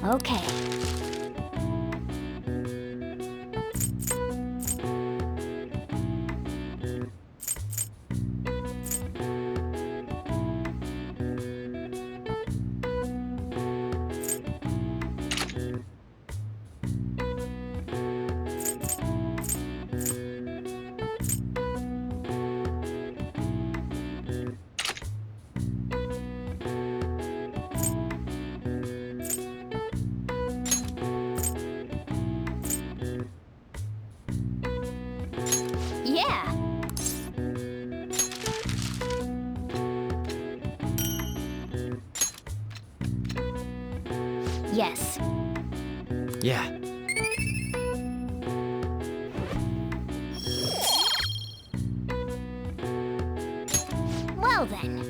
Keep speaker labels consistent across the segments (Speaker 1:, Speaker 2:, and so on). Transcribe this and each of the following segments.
Speaker 1: Okay. Yeah! Yes.
Speaker 2: Yeah.
Speaker 1: Well then.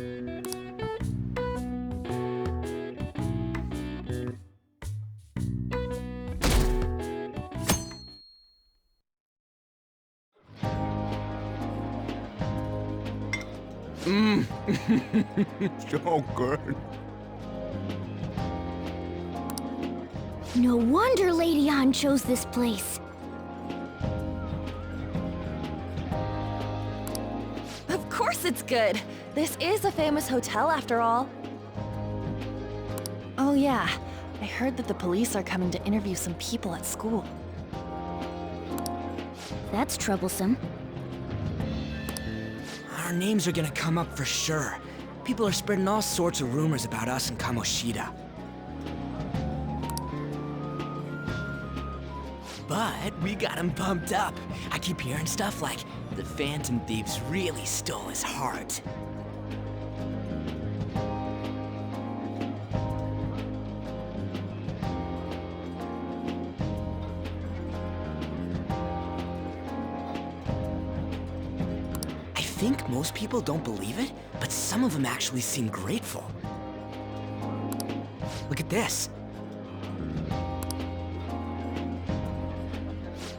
Speaker 2: So good.
Speaker 1: No wonder Lady Ann chose this place.
Speaker 3: Of course it's good. This is a famous hotel after all. Oh yeah, I heard that the police are coming to interview some people at school.
Speaker 1: That's troublesome.
Speaker 2: Our names are gonna come up for sure. People are spreading all sorts of rumors about us and Kamoshida. But we got him pumped up. I keep hearing stuff like, the Phantom Thieves really stole his heart. I think most people don't believe it, but some of them actually seem grateful. Look at this.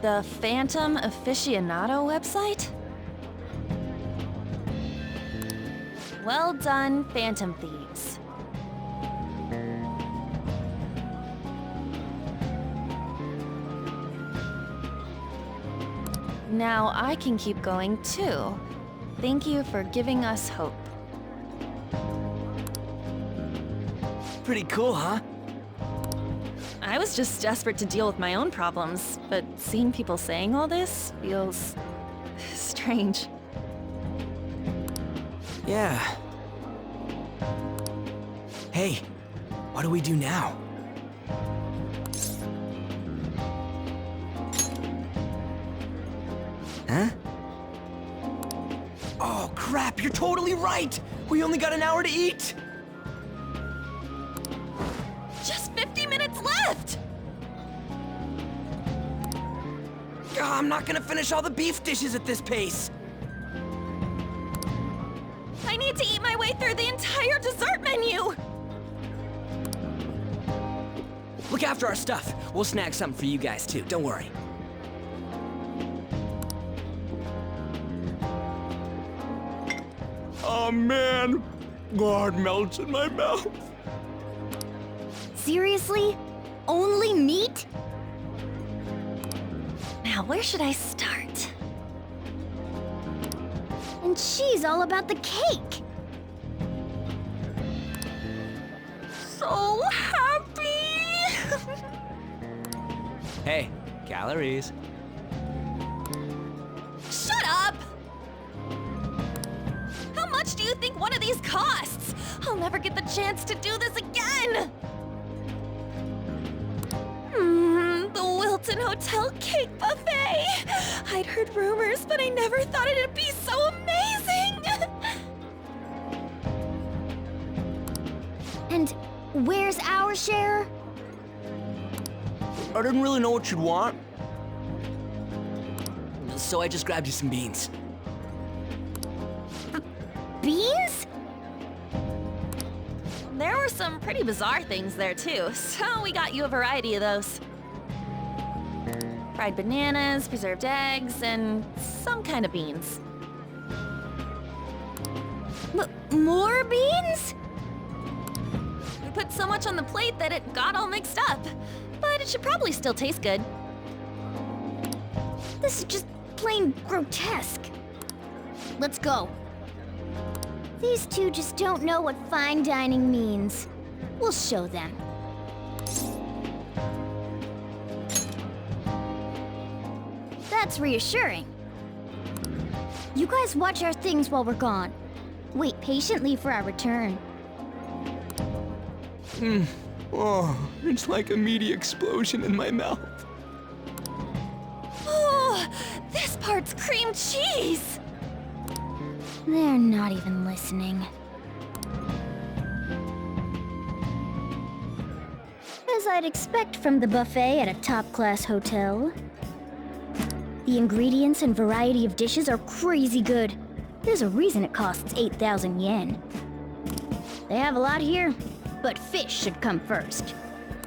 Speaker 3: The Phantom Aficionado website? Well done, Phantom Thieves. Now I can keep going too. Thank you for giving us hope.
Speaker 2: Pretty cool, huh?
Speaker 3: I was just desperate to deal with my own problems, but seeing people saying all this feels strange.
Speaker 2: Yeah. Hey, what do we do now? Huh? Oh, crap, you're totally right! We only got an hour to eat!
Speaker 3: Just 50 minutes left!
Speaker 2: I'm not gonna finish all the beef dishes at this pace!
Speaker 3: I need to eat my way through the entire dessert menu!
Speaker 2: Look after our stuff. We'll snag something for you guys too, don't worry. Oh man, God melts in my mouth.
Speaker 1: Seriously? Only meat?
Speaker 3: Now, where should I start?
Speaker 1: And she's all about the cake.
Speaker 3: So happy!
Speaker 2: Hey, calories.
Speaker 3: Shut up! How much do you think one of these costs? I'll never get the chance to do this again! The Wilton Hotel Cake Buffet! I'd heard rumors, but I never thought it'd be so amazing!
Speaker 1: And where's our share?
Speaker 2: I didn't really know what you'd want, so I just grabbed you some beans.
Speaker 1: Beans?
Speaker 3: There were some pretty bizarre things there too, so we got you a variety of those. Fried bananas, preserved eggs, and some kind of beans.
Speaker 1: More beans?
Speaker 3: put so much on the plate that it got all mixed up. But it should probably still taste good.
Speaker 1: This is just plain grotesque. Let's go. These two just don't know what fine dining means. We'll show them. That's reassuring. You guys watch our things while we're gone. Wait patiently for our return.
Speaker 2: Oh, it's like a meaty explosion in my mouth.
Speaker 3: Oh, this part's cream cheese!
Speaker 1: They're not even listening. As I'd expect from the buffet at a top-class hotel. The ingredients and variety of dishes are crazy good. There's a reason it costs 8,000 yen. They have a lot here, but fish should come first.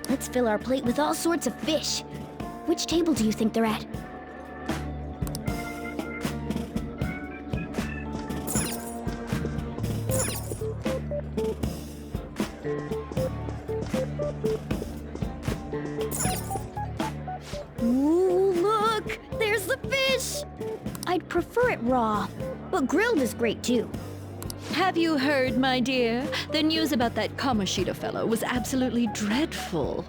Speaker 1: Let's fill our plate with all sorts of fish. Which table do you think they're at? Ooh, look! There's the fish! I'd prefer it raw, but grilled is great too.
Speaker 4: Have you heard, my dear? The news about that Kamoshida fellow was absolutely dreadful.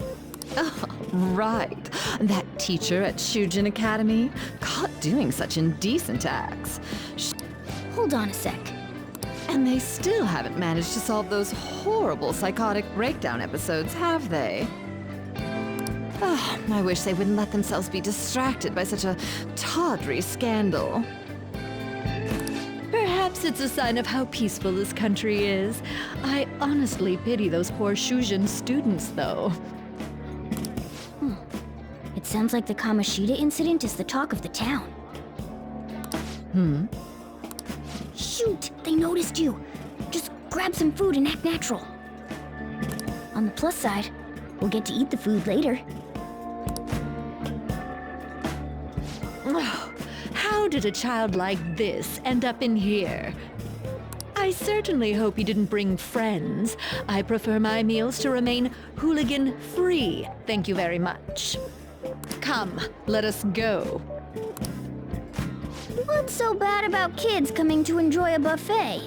Speaker 4: Oh, right. That teacher at Shujin Academy, caught doing such indecent acts.
Speaker 1: Hold on a sec.
Speaker 4: And they still haven't managed to solve those horrible psychotic breakdown episodes, have they? Oh, I wish they wouldn't let themselves be distracted by such a tawdry scandal. Perhaps it's a sign of how peaceful this country is. I honestly pity those poor Shujin students, though.
Speaker 1: It sounds like the Kamoshida incident is the talk of the town. Shoot! They noticed you! Just grab some food and act natural. On the plus side, we'll get to eat the food later.
Speaker 4: Oh, how did a child like this end up in here? I certainly hope he didn't bring friends. I prefer my meals to remain hooligan-free. Thank you very much. Come, let us go.
Speaker 1: What's so bad about kids coming to enjoy a buffet?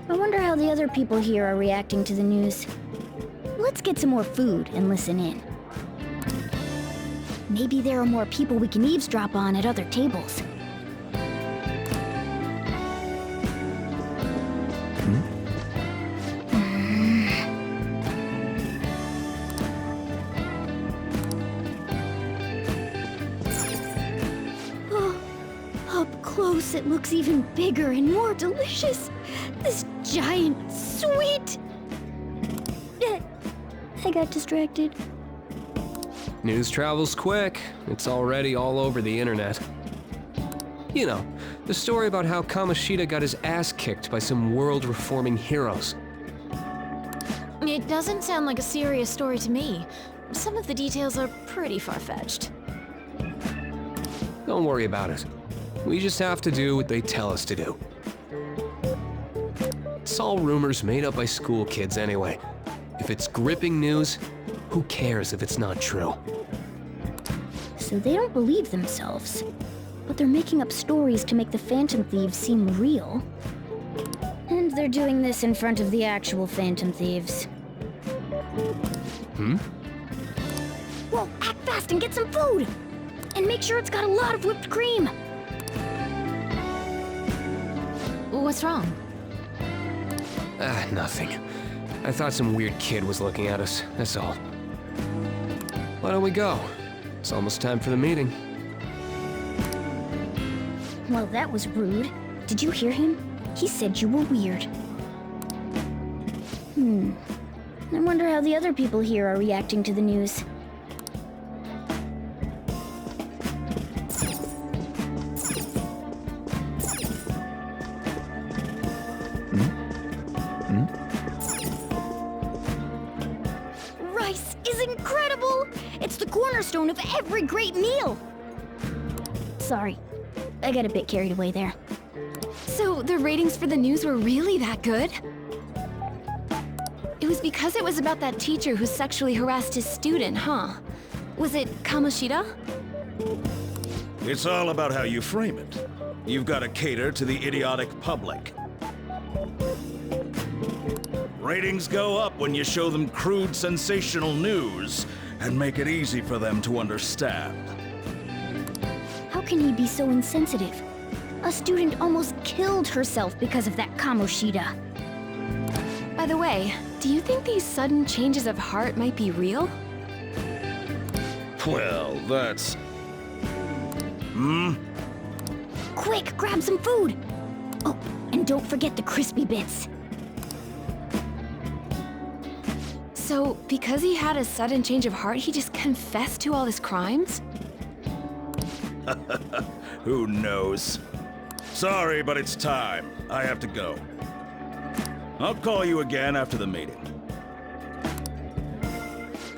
Speaker 1: I wonder how the other people here are reacting to the news. Let's get some more food and listen in. Maybe there are more people we can eavesdrop on at other tables. Oh, up close it looks even bigger and more delicious. This giant sweet... I got distracted.
Speaker 5: News travels quick. It's already all over the internet. You know, the story about how Kamoshida got his ass kicked by some world-reforming heroes.
Speaker 6: It doesn't sound like a serious story to me. Some of the details are pretty far-fetched.
Speaker 5: Don't worry about it. We just have to do what they tell us to do. It's all rumors made up by school kids anyway. If it's gripping news, who cares if it's not true?
Speaker 1: So they don't believe themselves, but they're making up stories to make the Phantom Thieves seem real. And they're doing this in front of the actual Phantom Thieves. Well, act fast and get some food! And make sure it's got a lot of whipped cream!
Speaker 6: What's wrong?
Speaker 5: Nothing. I thought some weird kid was looking at us, that's all. Why don't we go? It's almost time for the meeting.
Speaker 1: Well, that was rude. Did you hear him? He said you were weird. I wonder how the other people here are reacting to the news. Rice is incredible! It's the cornerstone of every great meal! Sorry, I got a bit carried away there.
Speaker 6: So the ratings for the news were really that good? It was because it was about that teacher who sexually harassed his student, huh? Was it Kamoshida?
Speaker 7: It's all about how you frame it. You've got to cater to the idiotic public. Ratings go up when you show them crude, sensational news and make it easy for them to understand.
Speaker 1: How can he be so insensitive? A student almost killed herself because of that Kamoshida.
Speaker 6: By the way, do you think these sudden changes of heart might be real?
Speaker 7: Well, that's...
Speaker 1: Quick, grab some food! Oh, and don't forget the crispy bits.
Speaker 6: So, because he had a sudden change of heart, he just confessed to all his crimes?
Speaker 7: Who knows? Sorry, but it's time. I have to go. I'll call you again after the meeting.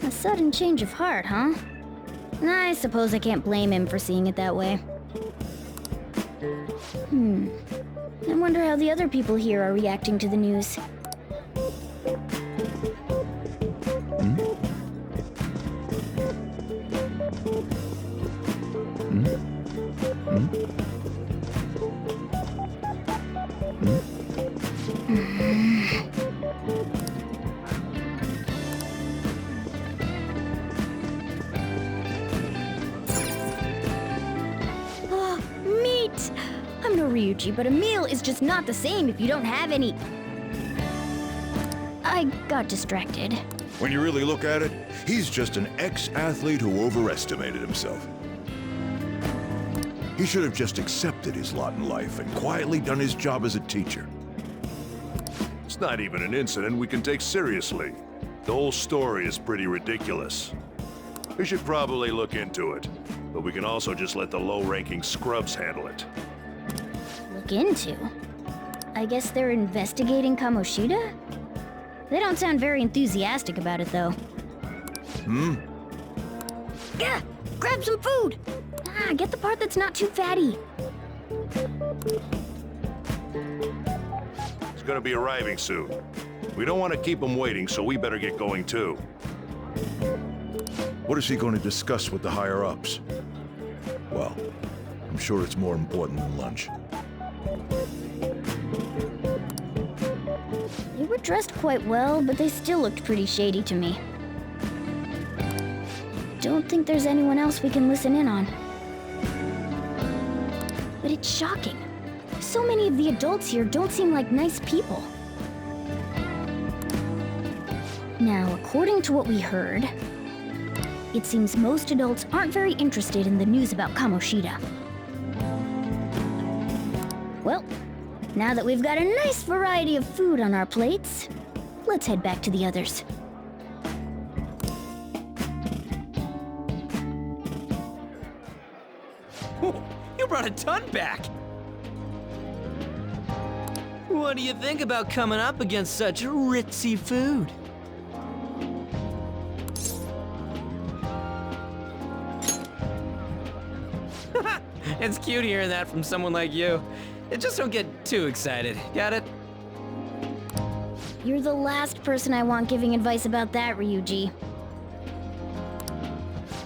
Speaker 1: A sudden change of heart, huh? I suppose I can't blame him for seeing it that way. I wonder how the other people here are reacting to the news. Oh, meat! I'm no Ryuji, but a meal is just not the same if you don't have any. I got distracted.
Speaker 8: When you really look at it, he's just an ex-athlete who overestimated himself. He should have just accepted his lot in life and quietly done his job as a teacher.
Speaker 9: It's not even an incident we can take seriously. The whole story is pretty ridiculous. We should probably look into it, but we can also just let the low-ranking scrubs handle it.
Speaker 1: Look into? I guess they're investigating Kamoshida? They don't sound very enthusiastic about it, though. Yeah, grab some food! Get the part that's not too fatty.
Speaker 9: He's gonna be arriving soon. We don't want to keep him waiting, so we better get going too.
Speaker 8: What is he going to discuss with the higher-ups? Well, I'm sure it's more important than lunch.
Speaker 1: They were dressed quite well, but they still looked pretty shady to me. Don't think there's anyone else we can listen in on. But it's shocking. So many of the adults here don't seem like nice people. Now, according to what we heard, it seems most adults aren't very interested in the news about Kamoshida. Well, now that we've got a nice variety of food on our plates, let's head back to the others.
Speaker 2: You brought a ton back! What do you think about coming up against such ritzy food? It's cute hearing that from someone like you. Just don't get too excited, got it?
Speaker 1: You're the last person I want giving advice about that, Ryuji.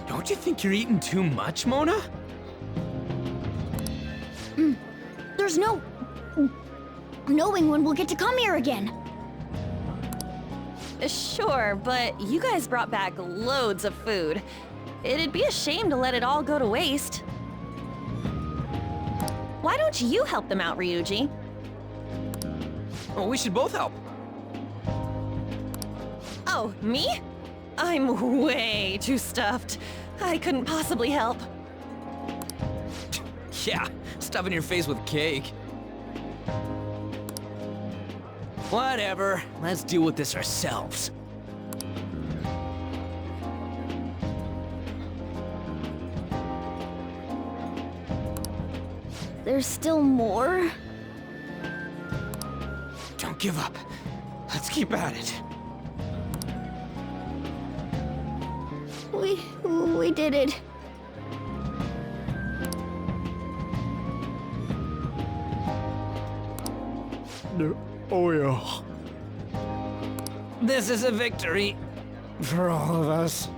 Speaker 2: Don't you think you're eating too much, Mona?
Speaker 1: There's no knowing when we'll get to come here again.
Speaker 3: Sure, but you guys brought back loads of food. It'd be a shame to let it all go to waste. Why don't you help them out, Ryuji?
Speaker 2: Well, we should both help.
Speaker 3: Oh, me? I'm way too stuffed. I couldn't possibly help.
Speaker 2: Yeah, stuffing your face with cake. Whatever, let's deal with this ourselves.
Speaker 1: There's still more?
Speaker 2: Don't give up. Let's keep at it.
Speaker 1: We did it.
Speaker 9: Oh yeah.
Speaker 2: This is a victory for all of us.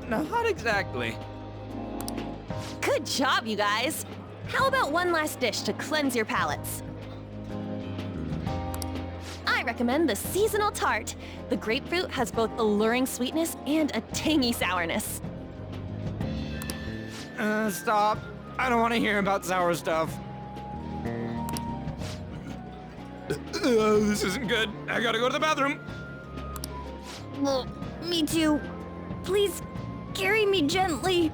Speaker 2: Not exactly.
Speaker 3: Good job, you guys! How about one last dish to cleanse your palates? I recommend the seasonal tart. The grapefruit has both alluring sweetness and a tangy sourness.
Speaker 2: Stop. I don't want to hear about sour stuff. This isn't good. I gotta go to the bathroom.
Speaker 1: Well, me too. Please, carry me gently.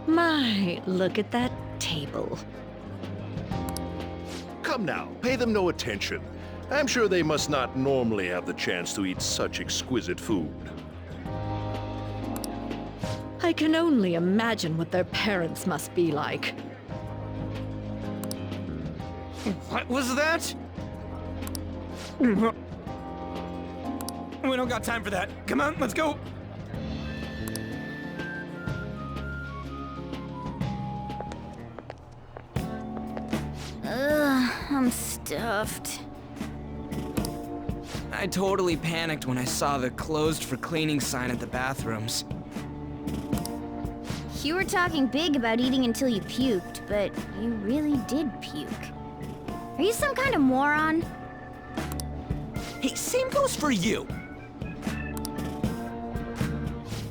Speaker 4: My, look at that table.
Speaker 9: Come now, pay them no attention. I'm sure they must not normally have the chance to eat such exquisite food.
Speaker 4: I can only imagine what their parents must be like.
Speaker 2: What was that? We don't got time for that. Come on, let's go.
Speaker 1: I'm stuffed.
Speaker 2: I totally panicked when I saw the closed for cleaning sign at the bathrooms.
Speaker 1: You were talking big about eating until you puked, but you really did puke. Are you some kind of moron?
Speaker 2: Hey, same goes for you.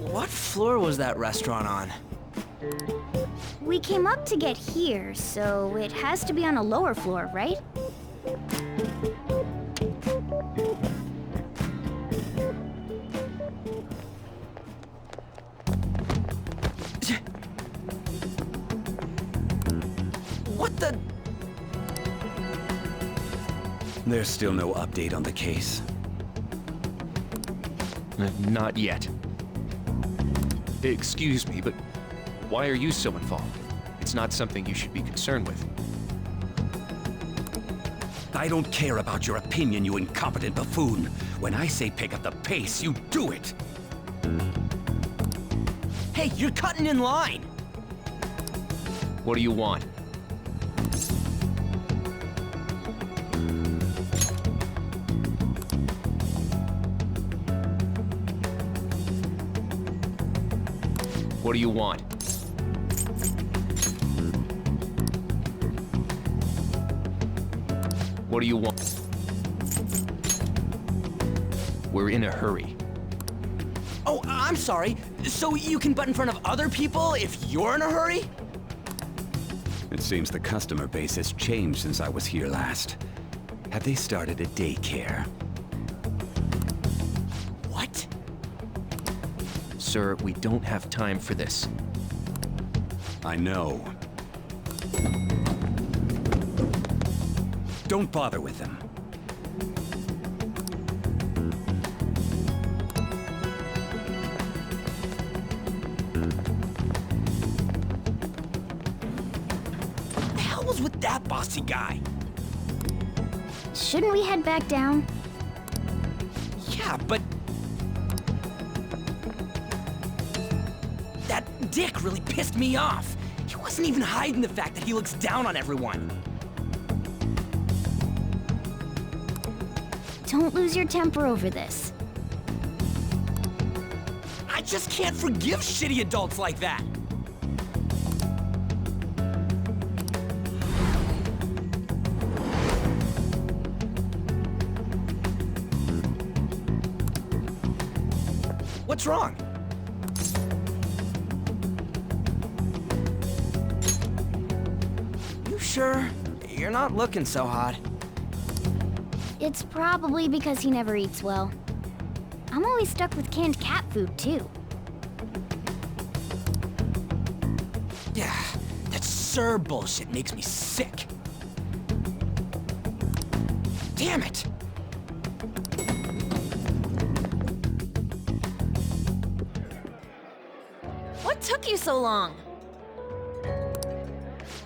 Speaker 2: What floor was that restaurant on?
Speaker 1: We came up to get here, so it has to be on a lower floor, right?
Speaker 2: What the?
Speaker 10: There's still no update on the case.
Speaker 5: Not yet. Excuse me, but why are you so involved? It's not something you should be concerned with.
Speaker 10: I don't care about your opinion, you incompetent buffoon. When I say pick up the pace, you do it.
Speaker 2: Hey, you're cutting in line.
Speaker 5: What do you want? What do you want? What do you want? We're in a hurry.
Speaker 2: Oh, I'm sorry. So you can butt in front of other people if you're in a hurry?
Speaker 10: It seems the customer base has changed since I was here last. Have they started a daycare?
Speaker 2: What?
Speaker 5: Sir, we don't have time for this.
Speaker 10: I know. Don't bother with them.
Speaker 2: What the hell was with that bossy guy?
Speaker 1: Shouldn't we head back down?
Speaker 2: Yeah, but... that dick really pissed me off. He wasn't even hiding the fact that he looks down on everyone.
Speaker 1: Don't lose your temper over this.
Speaker 2: I just can't forgive shitty adults like that. What's wrong? You sure? You're not looking so hot.
Speaker 1: It's probably because he never eats well. I'm always stuck with canned cat food, too.
Speaker 2: Yeah, that Sir bullshit makes me sick. Damn it!
Speaker 3: What took you so long?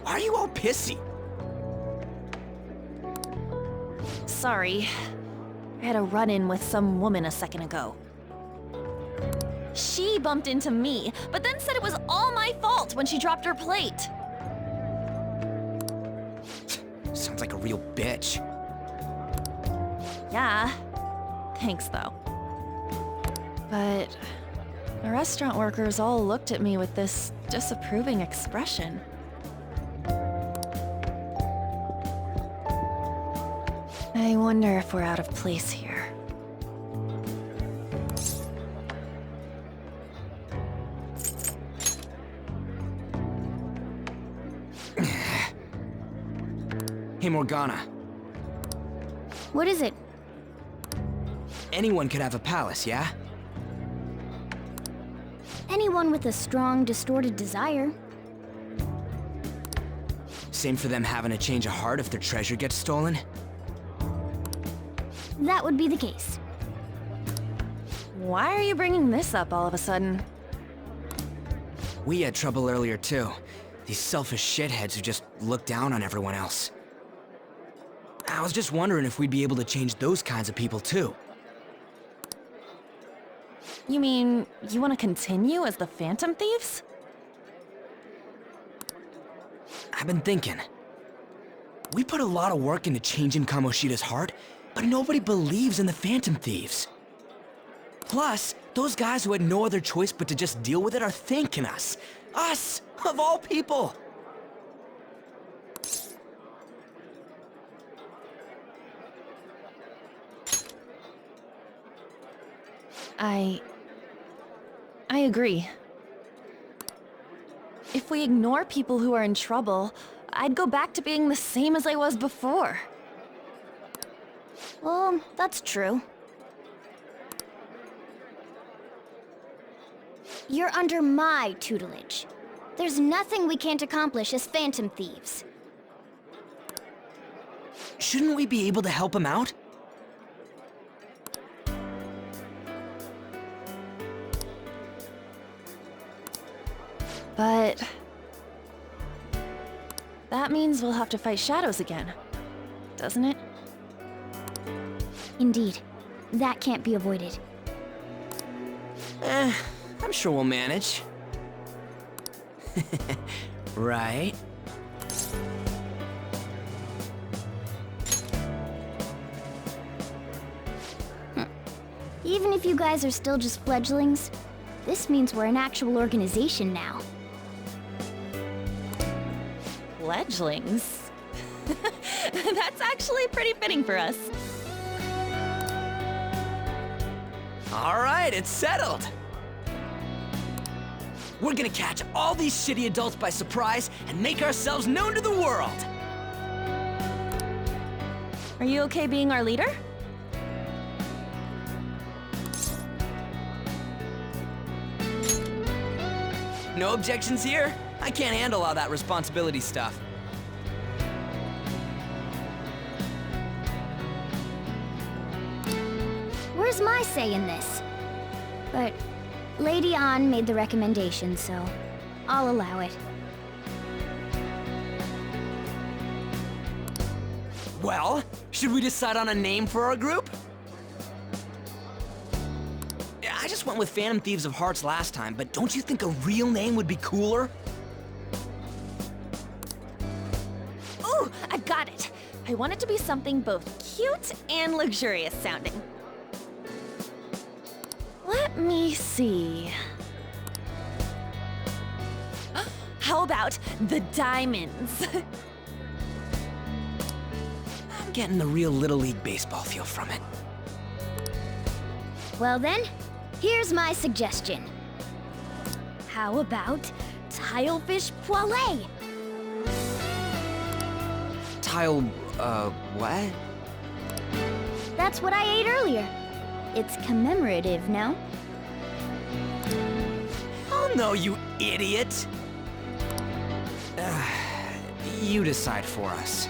Speaker 2: Why are you all pissy?
Speaker 3: Sorry. I had a run-in with some woman a second ago. She bumped into me, but then said it was all my fault when she dropped her plate.
Speaker 2: Sounds like a real bitch.
Speaker 3: Yeah. Thanks, though. But the restaurant workers all looked at me with this disapproving expression. I wonder if we're out of place here.
Speaker 2: Hey, Morgana.
Speaker 1: What is it?
Speaker 2: Anyone could have a palace, yeah?
Speaker 1: Anyone with a strong, distorted desire.
Speaker 2: Same for them having a change of heart if their treasure gets stolen?
Speaker 1: That would be the case.
Speaker 3: Why are you bringing this up all of a sudden?
Speaker 2: We had trouble earlier too. These selfish shitheads who just look down on everyone else. I was just wondering if we'd be able to change those kinds of people too.
Speaker 3: You mean, you want to continue as the Phantom Thieves?
Speaker 2: I've been thinking. We put a lot of work into changing Kamoshida's heart, but nobody believes in the Phantom Thieves. Plus, those guys who had no other choice but to just deal with it are thanking us. Us, of all people!
Speaker 3: I agree. If we ignore people who are in trouble, I'd go back to being the same as I was before.
Speaker 1: Well, that's true. You're under my tutelage. There's nothing we can't accomplish as Phantom Thieves.
Speaker 2: Shouldn't we be able to help him out?
Speaker 3: But that means we'll have to fight shadows again, doesn't it?
Speaker 1: Indeed. That can't be avoided.
Speaker 2: I'm sure we'll manage. Right?
Speaker 1: Even if you guys are still just fledglings, this means we're an actual organization now.
Speaker 3: Fledglings? That's actually pretty fitting for us.
Speaker 2: All right, it's settled. We're gonna catch all these shitty adults by surprise and make ourselves known to the world.
Speaker 3: Are you okay being our leader?
Speaker 2: No objections here? I can't handle all that responsibility stuff.
Speaker 1: Where's my say in this? But Lady An made the recommendation, so I'll allow it.
Speaker 2: Well, should we decide on a name for our group? I just went with Phantom Thieves of Hearts last time, but don't you think a real name would be cooler?
Speaker 3: Ooh, I got it! I want it to be something both cute and luxurious sounding. Let me see. How about the Diamonds?
Speaker 2: I'm getting the real Little League Baseball feel from it.
Speaker 1: Well then, here's my suggestion. How about Tilefish Poêlée?
Speaker 2: What?
Speaker 1: That's what I ate earlier. It's commemorative, no?
Speaker 2: Oh no, you idiot! You decide for us.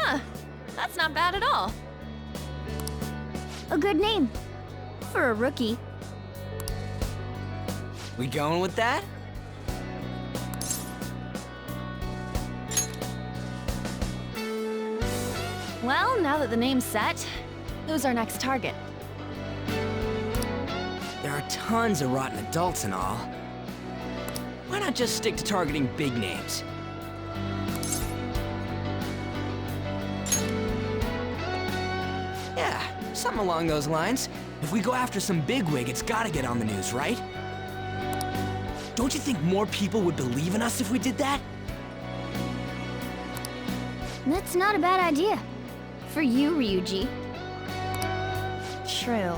Speaker 3: Huh, that's not bad at all.
Speaker 1: A good name. For a rookie.
Speaker 2: We going with that?
Speaker 3: Well, now that the name's set, who's our next target?
Speaker 2: There are tons of rotten adults and all. Why not just stick to targeting big names? Yeah, something along those lines. If we go after some bigwig, it's gotta get on the news, right? Don't you think more people would believe in us if we did that?
Speaker 1: That's not a bad idea. For you, Ryuji.
Speaker 3: True.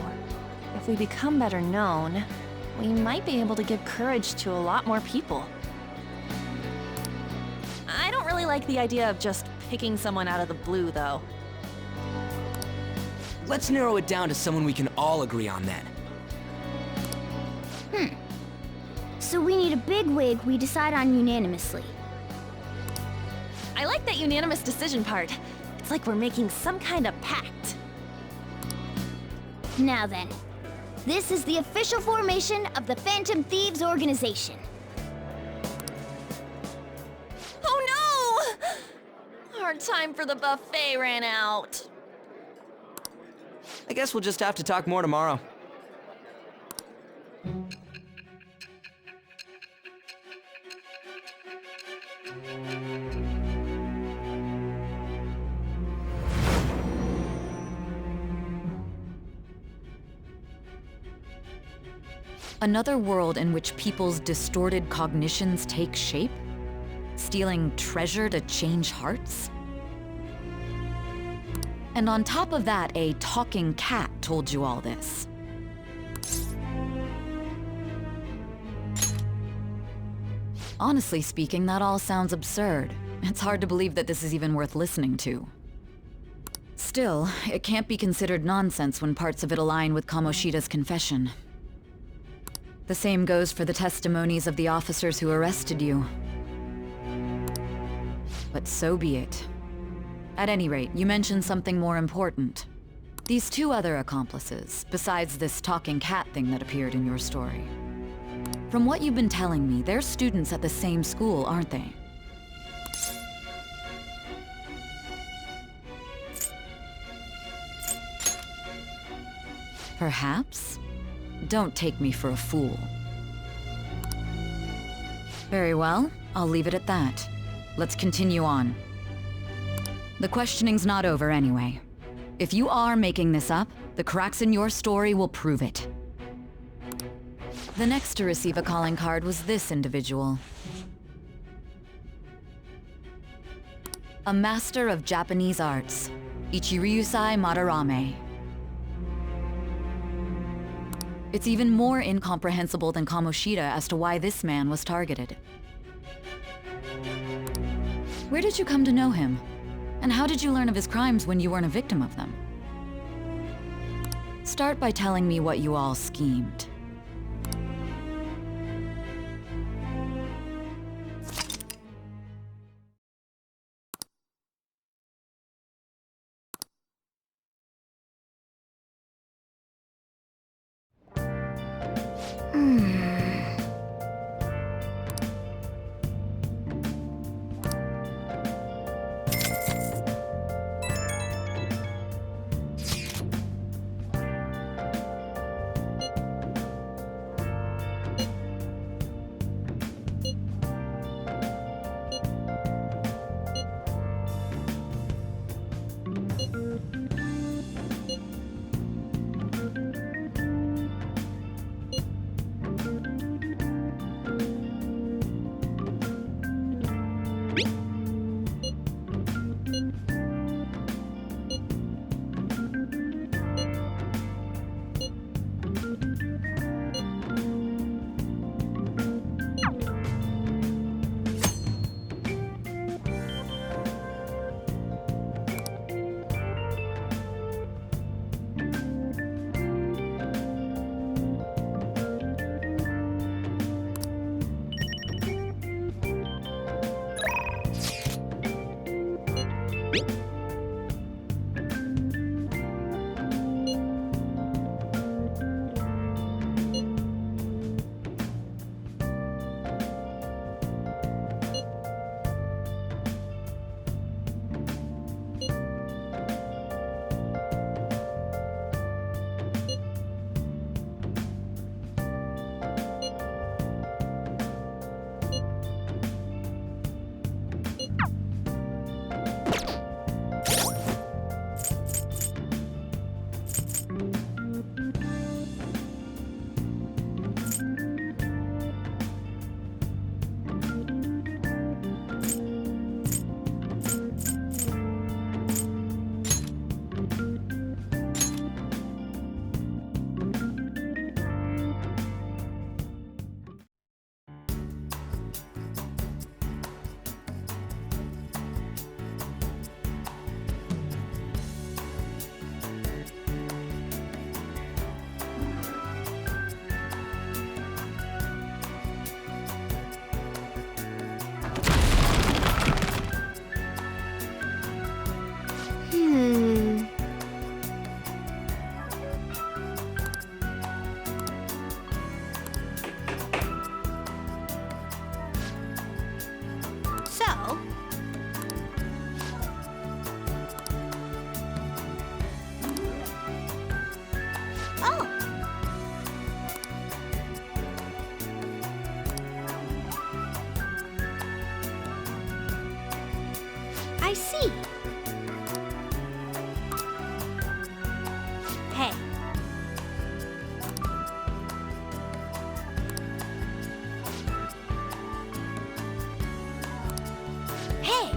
Speaker 3: If we become better known, we might be able to give courage to a lot more people. I don't really like the idea of just picking someone out of the blue, though.
Speaker 2: Let's narrow it down to someone we can all agree on then.
Speaker 1: So we need a bigwig we decide on unanimously.
Speaker 3: I like that unanimous decision part. It's like we're making some kind of pact.
Speaker 1: Now then, this is the official formation of the Phantom Thieves organization.
Speaker 3: Oh no! Our time for the buffet ran out.
Speaker 2: I guess we'll just have to talk more tomorrow.
Speaker 11: Another world in which people's distorted cognitions take shape? Stealing treasure to change hearts? And on top of that, a talking cat told you all this. Honestly speaking, that all sounds absurd. It's hard to believe that this is even worth listening to. Still, it can't be considered nonsense when parts of it align with Kamoshida's confession. The same goes for the testimonies of the officers who arrested you. But so be it. At any rate, you mentioned something more important. These two other accomplices, besides this talking cat thing that appeared in your story. From what you've been telling me, they're students at the same school, aren't they? Perhaps? Don't take me for a fool. Very well, I'll leave it at that. Let's continue on. The questioning's not over anyway. If you are making this up, the cracks in your story will prove it. The next to receive a calling card was this individual. A master of Japanese arts, Ichiryusai Madarame. It's even more incomprehensible than Kamoshida as to why this man was targeted. Where did you come to know him? And how did you learn of his crimes when you weren't a victim of them? Start by telling me what you all schemed.
Speaker 1: tea. Hey. Hey.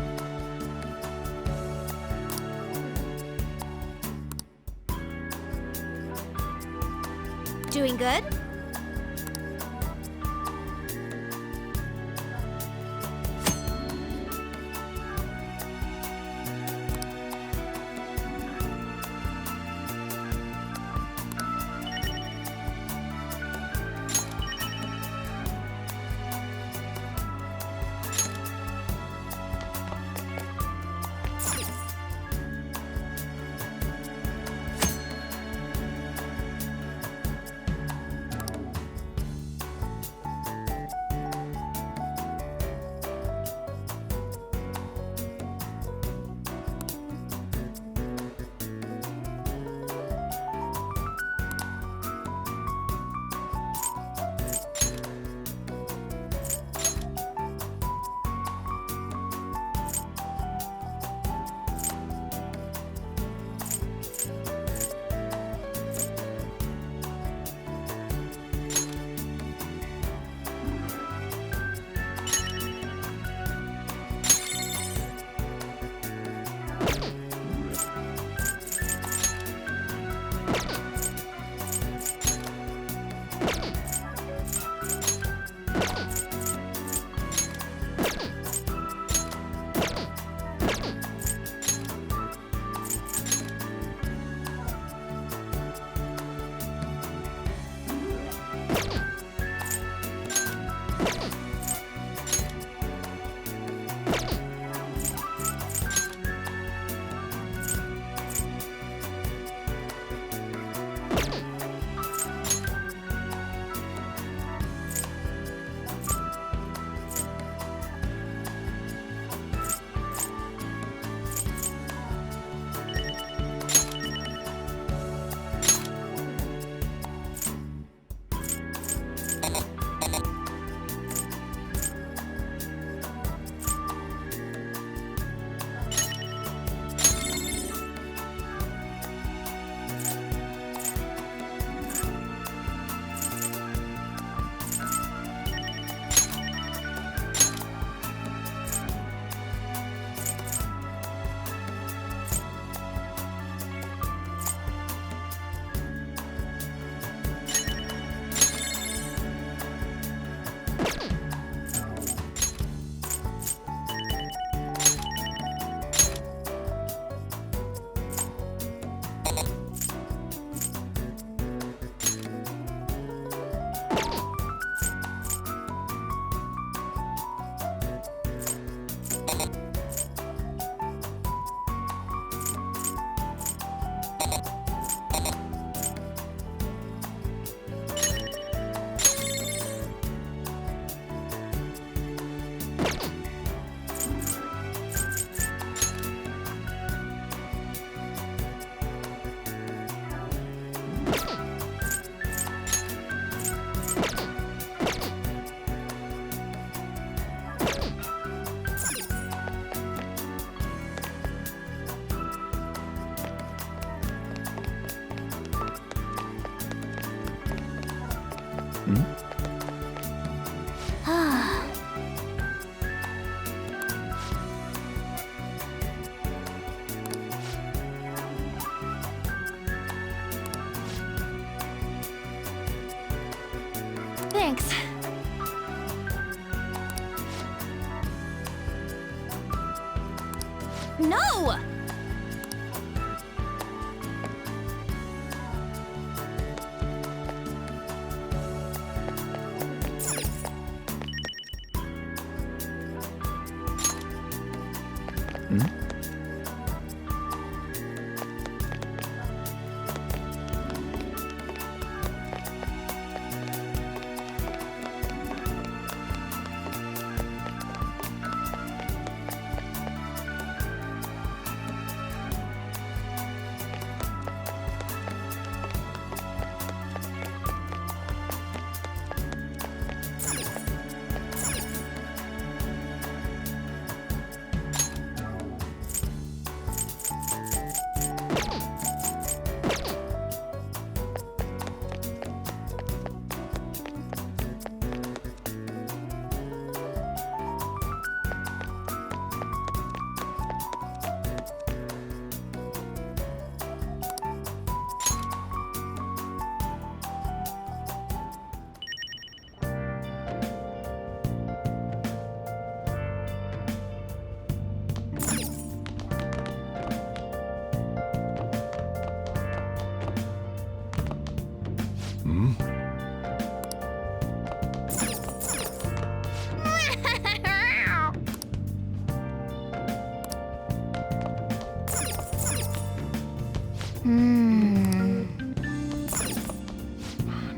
Speaker 1: Doing good?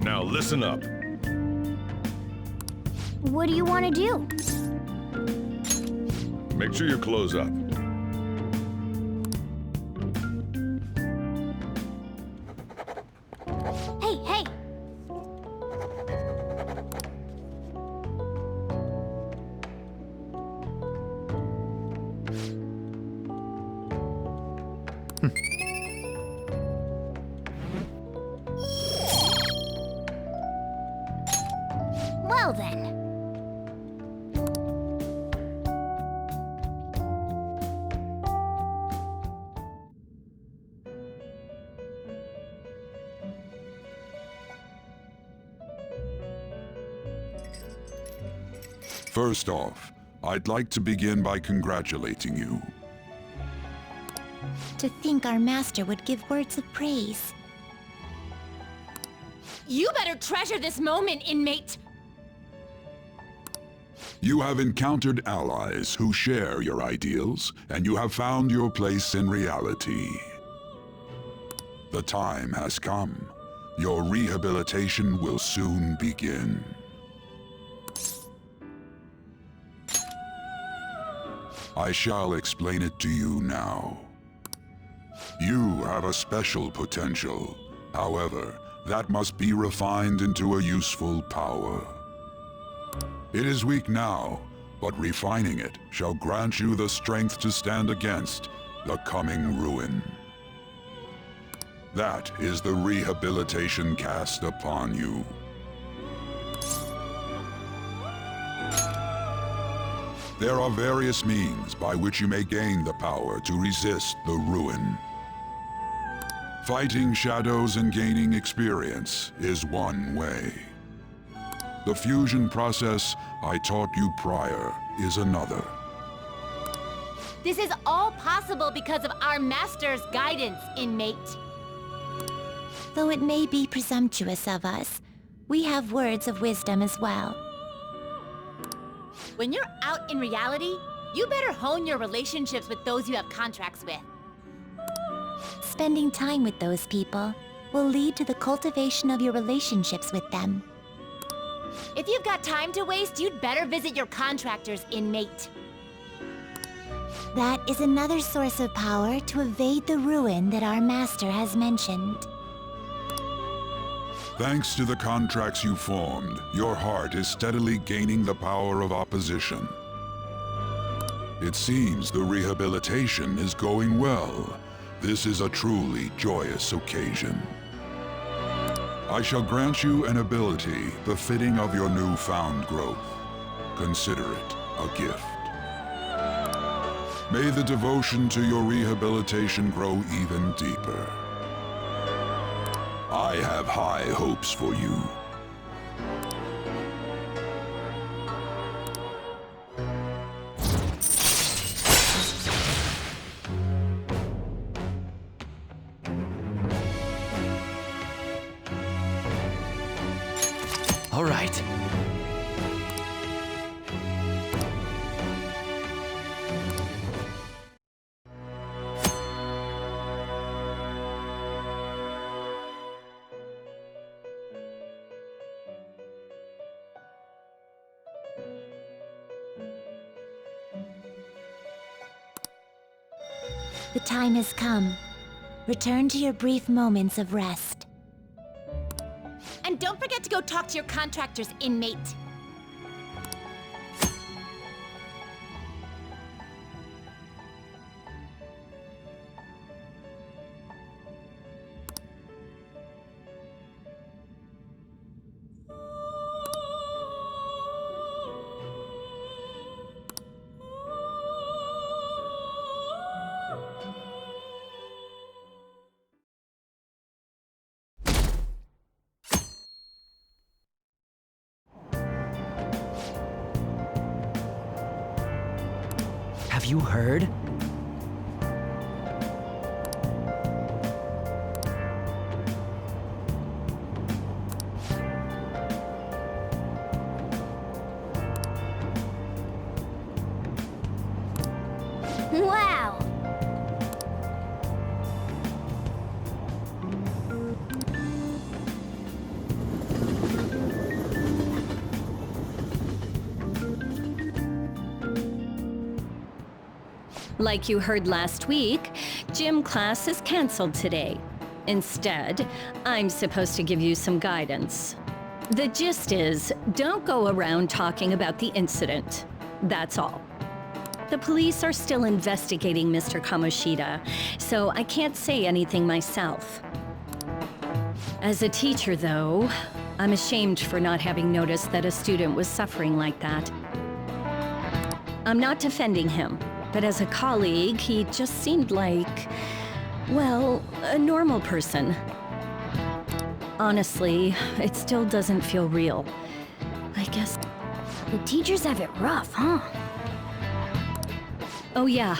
Speaker 7: Now listen up.
Speaker 1: What do you want to do?
Speaker 7: Make sure you close up.
Speaker 1: Hey, hey! Well then.
Speaker 12: First off, I'd like to begin by congratulating you.
Speaker 13: To think our master would give words of praise.
Speaker 6: You better treasure this moment, inmate!
Speaker 12: You have encountered allies who share your ideals, and you have found your place in reality. The time has come. Your rehabilitation will soon begin. I shall explain it to you now. You have a special potential. However, that must be refined into a useful power. It is weak now, but refining it shall grant you the strength to stand against the coming ruin. That is the rehabilitation cast upon you. There are various means by which you may gain the power to resist the ruin. Fighting shadows and gaining experience is one way. The fusion process I taught you prior is another.
Speaker 6: This is all possible because of our master's guidance, inmate.
Speaker 13: Though it may be presumptuous of us, we have words of wisdom as well.
Speaker 6: When you're out in reality, you better hone your relationships with those you have contracts with.
Speaker 13: Spending time with those people will lead to the cultivation of your relationships with them.
Speaker 6: If you've got time to waste, you'd better visit your contractors, inmate.
Speaker 13: That is another source of power to evade the ruin that our master has mentioned.
Speaker 12: Thanks to the contracts you formed, your heart is steadily gaining the power of opposition. It seems the rehabilitation is going well. This is a truly joyous occasion. I shall grant you an ability befitting of your newfound growth. Consider it a gift. May the devotion to your rehabilitation grow even deeper. I have high hopes for you.
Speaker 2: All right.
Speaker 13: The time has come. Return to your brief moments of rest.
Speaker 6: And don't forget to go talk to your contractors, inmate.
Speaker 2: Have you heard?
Speaker 1: Wow!
Speaker 14: Like you heard last week, gym class is canceled today. Instead, I'm supposed to give you some guidance. The gist is, don't go around talking about the incident. That's all. The police are still investigating Mr. Kamoshida, so I can't say anything myself. As a teacher, though, I'm ashamed for not having noticed that a student was suffering like that. I'm not defending him, but as a colleague, he just seemed like, well, a normal person. Honestly, it still doesn't feel real. I guess
Speaker 1: The teachers have it rough, huh?
Speaker 14: Oh yeah,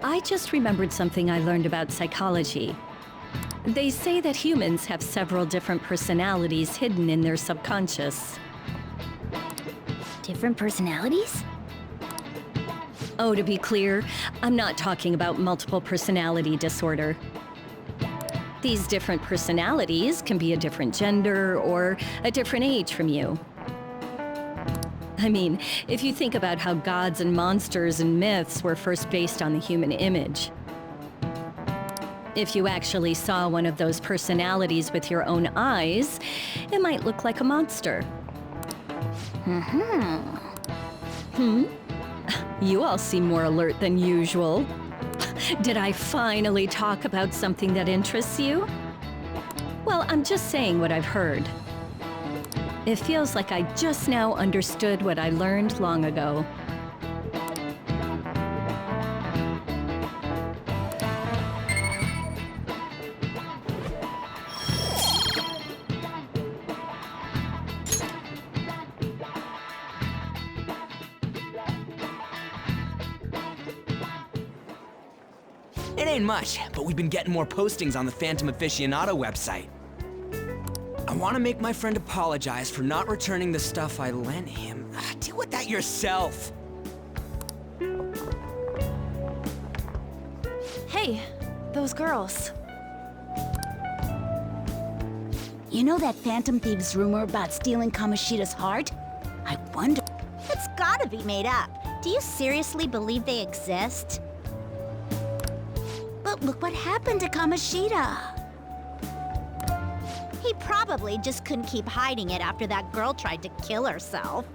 Speaker 14: I just remembered something I learned about psychology. They say that humans have several different personalities hidden in their subconscious.
Speaker 1: Different personalities?
Speaker 14: Oh, to be clear, I'm not talking about multiple personality disorder. These different personalities can be a different gender or a different age from you. I mean, if you think about how gods and monsters and myths were first based on the human image. If you actually saw one of those personalities with your own eyes, it might look like a monster. You all seem more alert than usual. Did I finally talk about something that interests you? Well, I'm just saying what I've heard. It feels like I just now understood what I learned long ago.
Speaker 2: It ain't much, but we've been getting more postings on the Phantom Aficionado website. I want to make my friend apologize for not returning the stuff I lent him. Deal with that yourself.
Speaker 6: Hey, those girls.
Speaker 15: You know that Phantom Thieves rumor about stealing Kamoshida's heart? I wonder...
Speaker 16: It's gotta be made up. Do you seriously believe they exist?
Speaker 15: But look what happened to Kamoshida.
Speaker 16: He probably just couldn't keep hiding it after that girl tried to kill herself.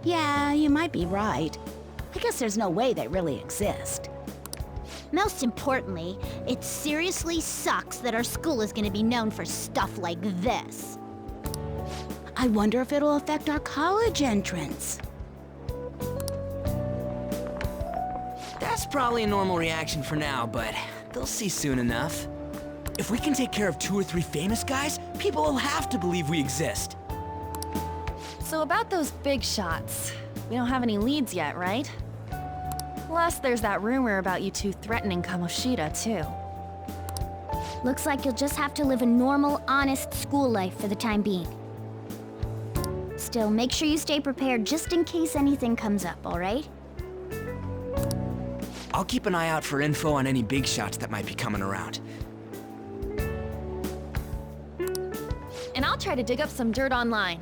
Speaker 15: Yeah, you might be right. I guess there's no way they really exist.
Speaker 16: Most importantly, it seriously sucks that our school is gonna be known for stuff like this.
Speaker 15: I wonder if it'll affect our college entrance.
Speaker 2: That's probably a normal reaction for now, but they'll see soon enough. If we can take care of 2 or 3 famous guys, people will have to believe we exist.
Speaker 6: So about those big shots, we don't have any leads yet, right? Plus, there's that rumor about you two threatening Kamoshida, too.
Speaker 1: Looks like you'll just have to live a normal, honest school life for the time being. Still, make sure you stay prepared just in case anything comes up, all right?
Speaker 2: I'll keep an eye out for info on any big shots that might be coming around.
Speaker 6: And I'll try to dig up some dirt online.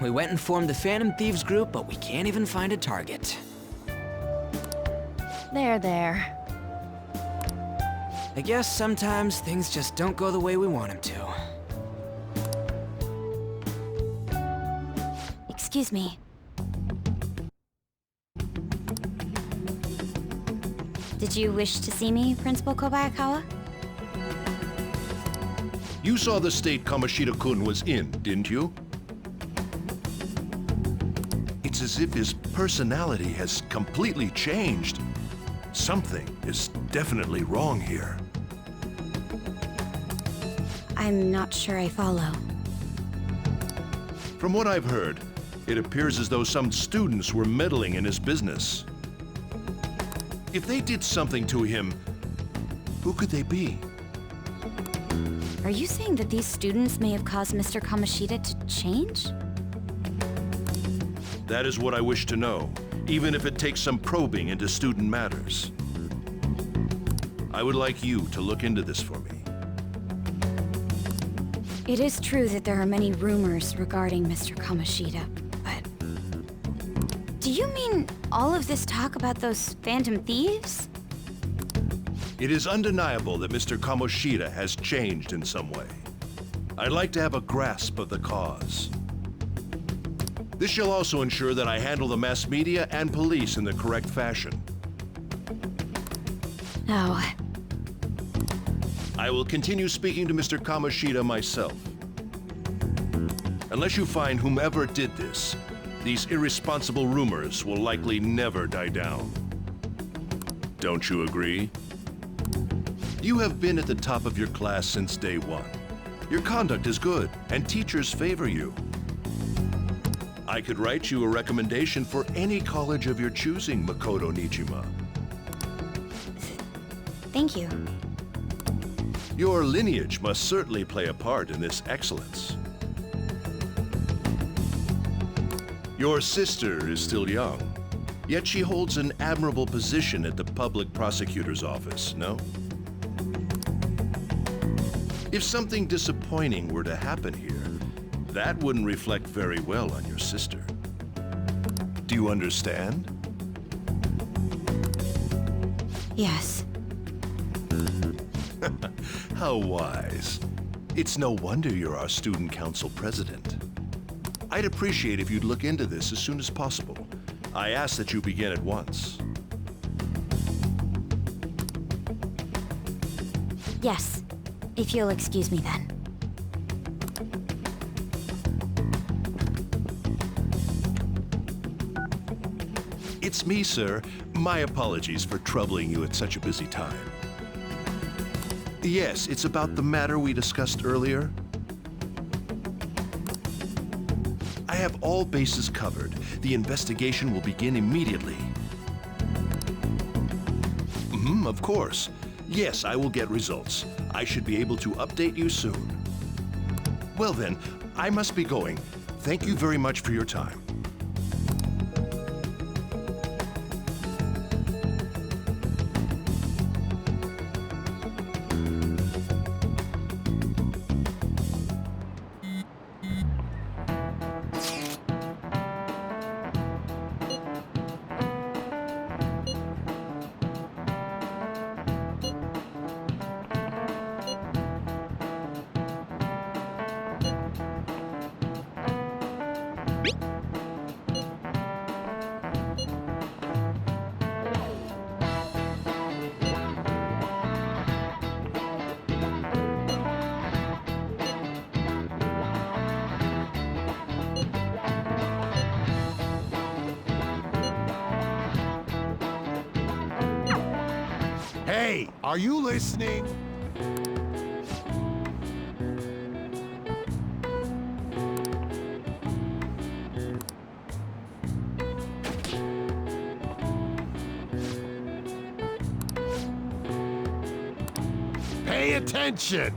Speaker 2: We went and formed the Phantom Thieves group, but we can't even find a target.
Speaker 6: There.
Speaker 2: I guess sometimes things just don't go the way we want them to.
Speaker 1: Excuse me. Did you wish to see me, Principal Kobayakawa?
Speaker 9: You saw the state Kamoshida-kun was in, didn't you? It's as if his personality has completely changed. Something is definitely wrong here.
Speaker 15: I'm not sure I follow.
Speaker 9: From what I've heard, it appears as though some students were meddling in his business. If they did something to him, who could they be?
Speaker 15: Are you saying that these students may have caused Mr. Kamoshida to change?
Speaker 9: That is what I wish to know, even if it takes some probing into student matters. I would like you to look into this for me.
Speaker 15: It is true that there are many rumors regarding Mr. Kamoshida, but... Do you mean all of this talk about those Phantom Thieves?
Speaker 9: It is undeniable that Mr. Kamoshida has changed in some way. I'd like to have a grasp of the cause. This shall also ensure that I handle the mass media and police in the correct fashion.
Speaker 15: No.
Speaker 9: I will continue speaking to Mr. Kamoshida myself. Unless you find whomever did this, these irresponsible rumors will likely never die down. Don't you agree? You have been at the top of your class since day one. Your conduct is good, and teachers favor you. I could write you a recommendation for any college of your choosing, Makoto Nijima.
Speaker 15: Thank you.
Speaker 9: Your lineage must certainly play a part in this excellence. Your sister is still young, yet she holds an admirable position at the public prosecutor's office, no? If something disappointing were to happen here, that wouldn't reflect very well on your sister. Do you understand?
Speaker 15: Yes.
Speaker 9: How wise. It's no wonder you're our student council president. I'd appreciate if you'd look into this as soon as possible. I ask that you begin at once.
Speaker 15: Yes. If you'll excuse me then.
Speaker 9: It's me, sir. My apologies for troubling you at such a busy time. Yes, it's about the matter we discussed earlier. I have all bases covered. The investigation will begin immediately. Of course. Yes, I will get results. I should be able to update you soon. Well then, I must be going. Thank you very much for your time.
Speaker 17: Hey, are you listening? Pay attention!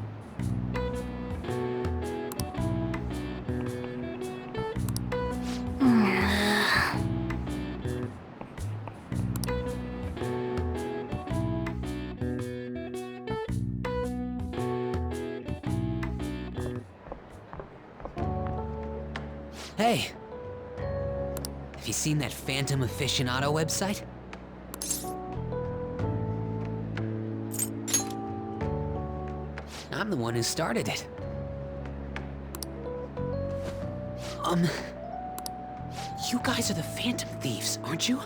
Speaker 2: Hey! Have you seen that Phantom Aficionado website? I'm the one who started it. You guys are the Phantom Thieves, aren't you?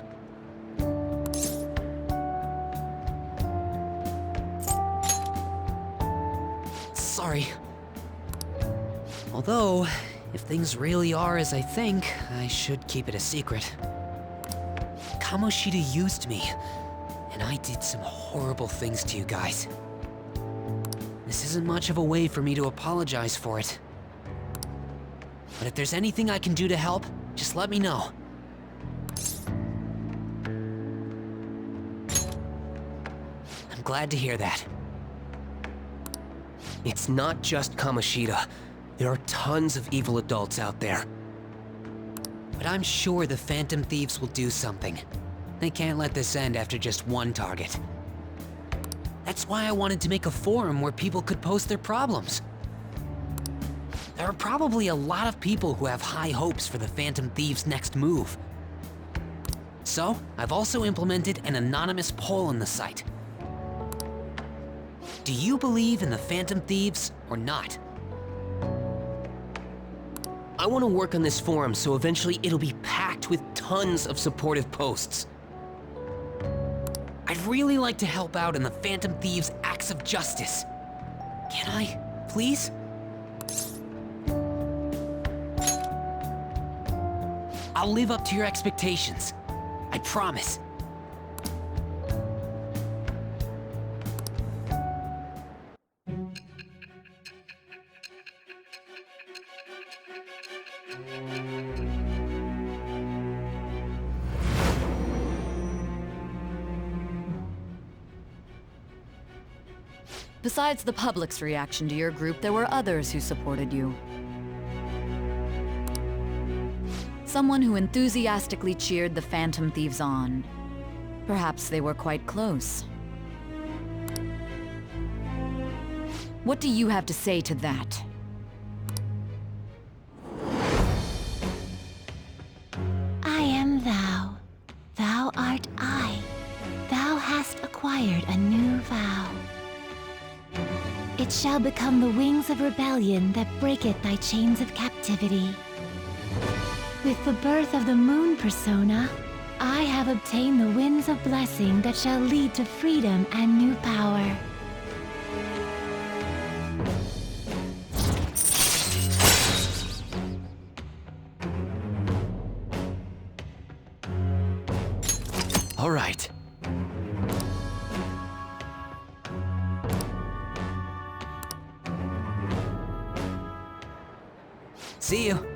Speaker 2: Sorry. Although, if things really are as I think, I should keep it a secret. Kamoshida used me, and I did some horrible things to you guys. This isn't much of a way for me to apologize for it. But if there's anything I can do to help, just let me know. I'm glad to hear that. It's not just Kamoshida. There are tons of evil adults out there. But I'm sure the Phantom Thieves will do something. They can't let this end after just one target. That's why I wanted to make a forum where people could post their problems. There are probably a lot of people who have high hopes for the Phantom Thieves' next move.
Speaker 18: So, I've also implemented an anonymous poll on the site. Do you believe in the Phantom Thieves or not? I want to work on this forum so eventually it'll be packed with tons of supportive posts. I'd really like to help out in the Phantom Thieves' acts of justice. Can I, please? I'll live up to your expectations. I promise.
Speaker 11: Besides the public's reaction to your group, there were others who supported you. Someone who enthusiastically cheered the Phantom Thieves on. Perhaps they were quite close. What do you have to say to that?
Speaker 13: I am thou. Thou art I. Thou hast acquired a new vow. It shall become the wings of rebellion that breaketh thy chains of captivity. With the birth of the moon persona, I have obtained the winds of blessing that shall lead to freedom and new power.
Speaker 18: All right. See you.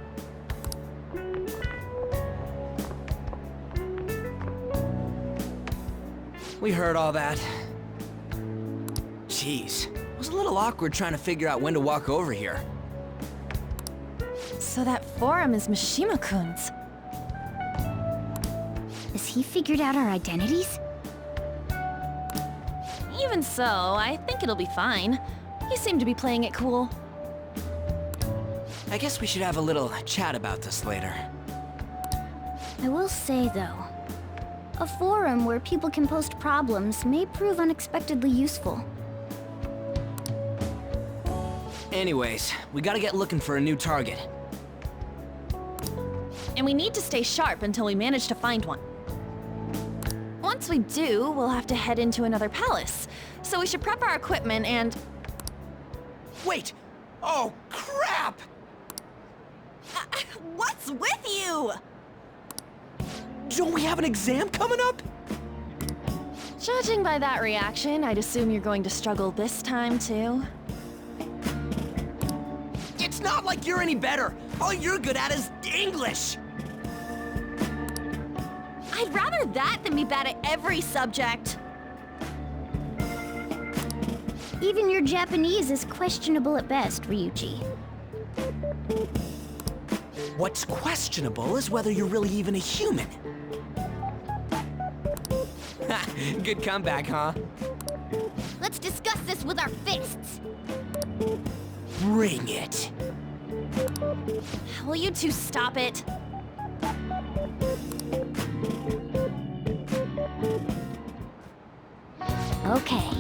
Speaker 2: We heard all that. Jeez, it was a little awkward trying to figure out when to walk over here.
Speaker 6: So that forum is Mishima-kun's.
Speaker 1: Has he figured out our identities?
Speaker 6: Even so, I think it'll be fine. You seem to be playing it cool.
Speaker 2: I guess we should have a little chat about this later.
Speaker 1: I will say, though, a forum where people can post problems may prove unexpectedly useful.
Speaker 2: Anyways, we gotta get looking for a new target.
Speaker 6: And we need to stay sharp until we manage to find one. Once we do, we'll have to head into another palace. So we should prep our equipment and...
Speaker 2: Wait! Oh, crap!
Speaker 6: What's with you?
Speaker 2: Don't we have an exam coming up?
Speaker 6: Judging by that reaction, I'd assume you're going to struggle this time, too.
Speaker 2: It's not like you're any better. All you're good at is English.
Speaker 6: I'd rather that than be bad at every subject.
Speaker 1: Even your Japanese is questionable at best, Ryuji.
Speaker 2: What's questionable is whether you're really even a human. Good comeback, huh?
Speaker 16: Let's discuss this with our fists.
Speaker 2: Bring it.
Speaker 6: Will you two stop it?
Speaker 1: Okay.